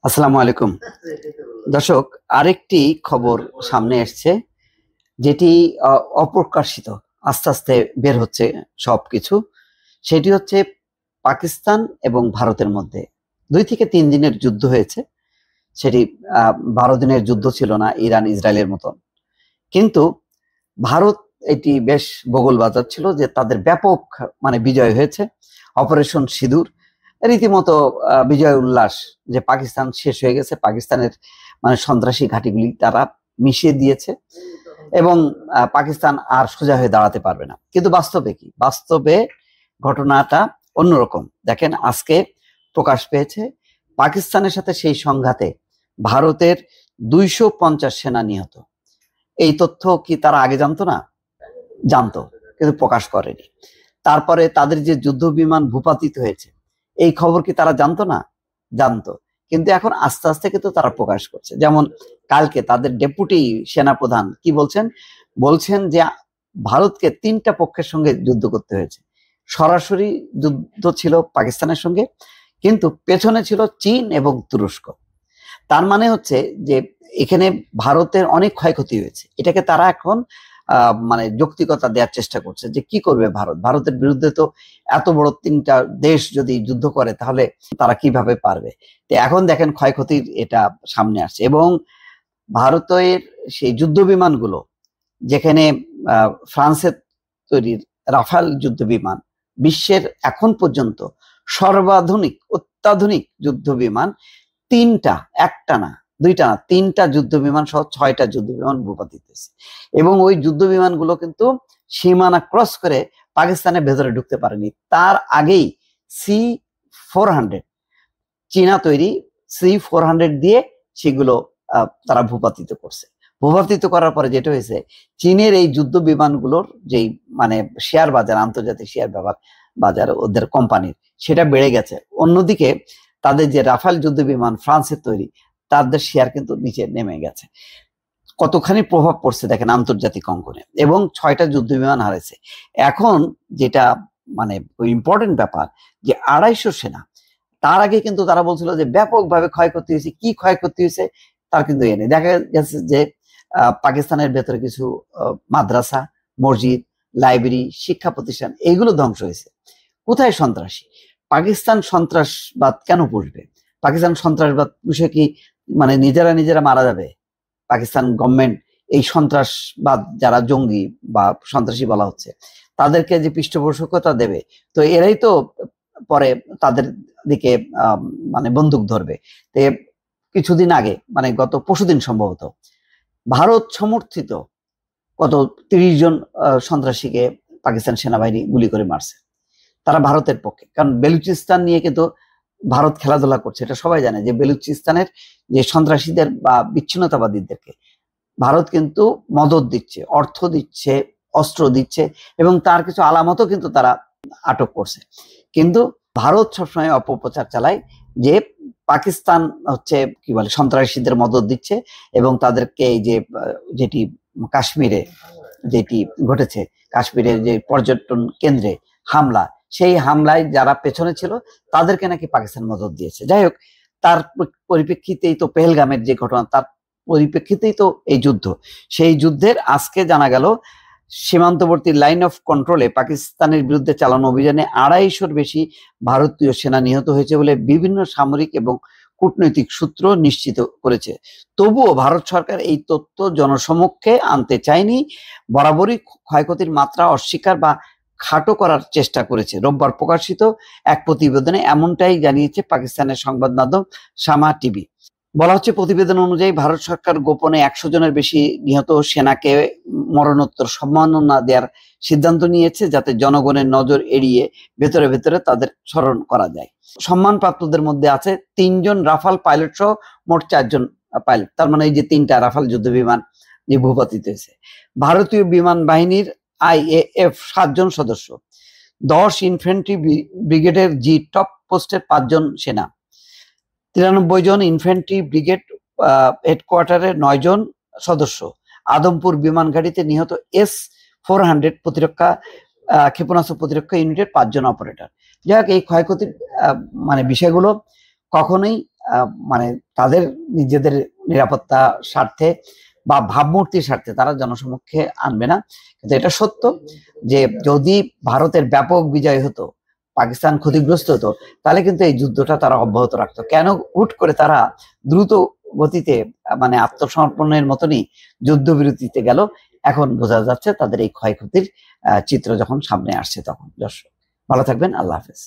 আসসালামু আলাইকুম দর্শক, আরেকটি খবর সামনে এসছে যেটি অপ্রকাশিত, আস্তে আস্তে বের হচ্ছে সবকিছু। সেটি হচ্ছে পাকিস্তান এবং ভারতের মধ্যে 2 থেকে 3 দিনের যুদ্ধ হয়েছে। সেটি 12 দিনের যুদ্ধ ছিল না ইরান ইসরায়েলের মতন, কিন্তু ভারত এটি বেশ বগল বাজাচ্ছিল যে তাদের ব্যাপক বিজয় হয়েছে। অপারেশন সিঁদুর রীতিমতো বিজয় উল্লাস, যে পাকিস্তান শেষ হয়ে গেছে, পাকিস্তানের সন্ত্রাসী ঘাঁটিগুলি তারা মিশিয়ে দিয়েছে এবং পাকিস্তান আর সোজা হয়ে দাঁড়াতে পারবে না। কিন্তু বাস্তবে কি? বাস্তবে ঘটনাটা অন্যরকম। দেখেন, আজকে প্রকাশ পেয়েছে পাকিস্তানের সাথে সেই সংঘাতে ভারতের 250 সেনা নিহত। এই তথ্য কি তারা আগে জানতো না? জানতো, কিন্তু প্রকাশ করেনি। তারপরে তাদের যে যুদ্ধ বিমান ভূপাতিত হয়েছে, এই খবর কি তারা জানতো না? জানতো, কিন্তু এখন আস্তে আস্তে কিন্তু তারা প্রকাশ করছে। যেমন কালকে তাদের ডেপুটি সেনাপ্রধান কি বলছেন? বলছেন যে ভারতকে 3টা পক্ষের সঙ্গে যুদ্ধ করতে হয়েছে। সরাসরি যুদ্ধ ছিল পাকিস্তানের সঙ্গে, কিন্তু পেছনে ছিল চীন এবং তুরস্ক। তার মানে হচ্ছে যে এখানে ভারতের অনেক ক্ষয়ক্ষতি হয়েছে। এটাকে তারা এখন যৌক্তিকতা দেওয়ার চেষ্টা করছে যে কি করবে ভারতের বিরুদ্ধে তো এত বড় 3টা দেশ যদি যুদ্ধ করে তাহলে তারা কিভাবে পারবে। তো এখন দেখেন ক্ষয়ক্ষতির এটা সামনে আসছে, এবং ভারতের সেই যুদ্ধ বিমানগুলো, যেখানে ফ্রান্সের তৈরি রাফাল যুদ্ধ বিমান বিশ্বের এখন পর্যন্ত সর্বাধুনিক অত্যাধুনিক যুদ্ধ বিমান, 3টা, একটা না, 2টা না, 3টা যুদ্ধ বিমান সহ 6টা যুদ্ধ বিমান ভূপাতিত হয়েছে। এবং ওই যুদ্ধ বিমানগুলো কিন্তু সীমানা ক্রস করে পাকিস্তানের ভেতরে ঢুকতে পারেনি। তার আগেই C-400, চীনা তৈরি C-400 দিয়ে সেগুলো তারা ভূপাতিত করছে। ভূপাতিত করার পরে যেটা হয়েছে, চীনের এই যুদ্ধ বিমানগুলোর যেই শেয়ার বাজার, আন্তর্জাতিক শেয়ার বাজার ওদের কোম্পানির, সেটা বেড়ে গেছে। অন্যদিকে তাদের যে রাফাল যুদ্ধ বিমান ফ্রান্সের তৈরি, তাদের শেয়ার কিন্তু নিচে নেমে গেছে। কতখানি প্রভাব পড়ছে দেখেন আন্তর্জাতিক অঙ্গনে, এবং 6টা যুদ্ধ বিমান হারাইছে। এখন যেটা ইম্পর্টেন্ট ব্যাপার, যে 250 সেনা, তার আগে কিন্তু তারা বলছিল যে ব্যাপকভাবে ক্ষয়ক্ষতি হয়েছে। কি ক্ষয়ক্ষতি হয়েছে তার কিন্তু এনে দেখা গেছে যে পাকিস্তানের ভেতরে কিছু মাদ্রাসা, মসজিদ, লাইব্রেরি, শিক্ষা প্রতিষ্ঠান, এইগুলো ধ্বংস হয়েছে। কোথায় সন্ত্রাসী? পাকিস্তান সন্ত্রাসবাদ কেন পুষবে? পাকিস্তান সন্ত্রাসবাদ পুষে কি নিজেরা মারা যাবে? পাকিস্তান গভর্নমেন্ট এই সন্ত্রাসবাদ, যারা জঙ্গি বা সন্ত্রাসী বলা হচ্ছে, তাদেরকে যে পৃষ্ঠপোষকতা দেবে, তো এরাই তো পরে তাদের দিকে বন্দুক ধরবে। তো কিছুদিন আগে, গত পরশুদিন সম্ভবত, ভারত সমর্থিত কত 30 জন সন্ত্রাসীকে পাকিস্তান সেনাবাহিনী গুলি করে মারছে। তারা ভারতের পক্ষে, কারণ বেলুচিস্তান নিয়ে কিন্তু ভারত খেলাধুলা করছে। এটা সবাই জানে যে বেলুচিস্তানের যে সন্ত্রাসীদের বা বিচ্ছিন্নতাবাদীদেরকে ভারত কিন্তু মদত দিচ্ছে, অর্থ দিচ্ছে, অস্ত্র দিচ্ছে, এবং তার কিছু আলামতও কিন্তু তারা আটক করছে। কিন্তু ভারত সবসময় অপপ্রচার চালায় যে পাকিস্তান হচ্ছে কি বলে সন্ত্রাসীদের মদত দিচ্ছে, এবং তাদেরকে এই যে যেটি কাশ্মীরে যেটি ঘটেছে, কাশ্মীরের যে পর্যটন কেন্দ্রে হামলা, সেই হামলায় যারা পেছনে ছিল তাদেরকে নাকি পাকিস্তান মদত দিয়েছে। যাই হোক, তার পরিপ্রেক্ষিতেই তো পেহেলগামের যে ঘটনা, তার পরিপ্রেক্ষিতেই তো এই যুদ্ধ। সেই যুদ্ধের আজকে জানা গেল সীমান্তবর্তী লাইন অফ কন্ট্রোলে পাকিস্তানের বিরুদ্ধে চালানো অভিযানে 250-র বেশি ভারতীয় সেনা নিহত হয়েছে বলে বিভিন্ন সামরিক এবং কূটনৈতিক সূত্র নিশ্চিত করেছে। তবুও ভারত সরকার এই তথ্য জনসমক্ষে আনতে চায়নি। বরাবরই ক্ষয়ক্ষতির মাত্রা অস্বীকার বা খাটো করার চেষ্টা করেছে। রোববার প্রকাশিত এক প্রতিবেদনে এমনটাই জানিয়েছে পাকিস্তানের সংবাদ মাধ্যম শামা টিভি। বলা হচ্ছে, প্রতিবেদন অনুযায়ী ভারত সরকার গোপনে 100 জনের বেশি নিহত সেনাকে মরণোত্তর সম্মাননা দেওয়ার সিদ্ধান্ত নিয়েছে, যাতে জনগণের নজর এড়িয়ে ভেতরে ভেতরে তাদের স্মরণ করা যায়। সম্মানপ্রাপ্তদের মধ্যে আছে 3 জন রাফাল পাইলট সহ মোট 4 জন পাইলট। তার মানে এই যে 3টা রাফাল যুদ্ধ বিমান যে ভূপাতিত হয়েছে। ভারতীয় বিমান বাহিনীর IAF 7 জন সদস্য, 10 ইনফ্যান্ট্রি ব্রিগেডের জি টপ পোস্টের 5 জন সেনা, 93 জন ইনফ্যান্ট্রি ব্রিগেড হেডকোয়ার্টারের 9 জন সদস্য, আদমপুর বিমান ঘাঁটিতে নিহত S-400 প্রতিরক্ষা ক্ষেপণাস্ত্র প্রতিরক্ষা ইউনিটের 5 জন অপারেটর। যাই হোক, এই ক্ষয়ক্ষতির বিষয়গুলো কখনোই মানে তাদের নিজেদের নিরাপত্তা স্বার্থে বা ভাবমূর্তির স্বার্থে তারা জনসমক্ষে আনবে না। কিন্তু এটা সত্য যে যদি ভারতের ব্যাপক বিজয় হতো, পাকিস্তান ক্ষতিগ্রস্ত হতো, তাহলে কিন্তু এই যুদ্ধটা তারা অব্যাহত রাখতো। কেন হুট করে তারা দ্রুত গতিতে মানে আত্মসমর্পণের মতনই যুদ্ধবিরতিতে গেল, এখন বোঝা যাচ্ছে তাদের এই ক্ষয়ক্ষতির চিত্র যখন সামনে আসছে তখন। দর্শক ভালো থাকবেন, আল্লাহ হাফেজ।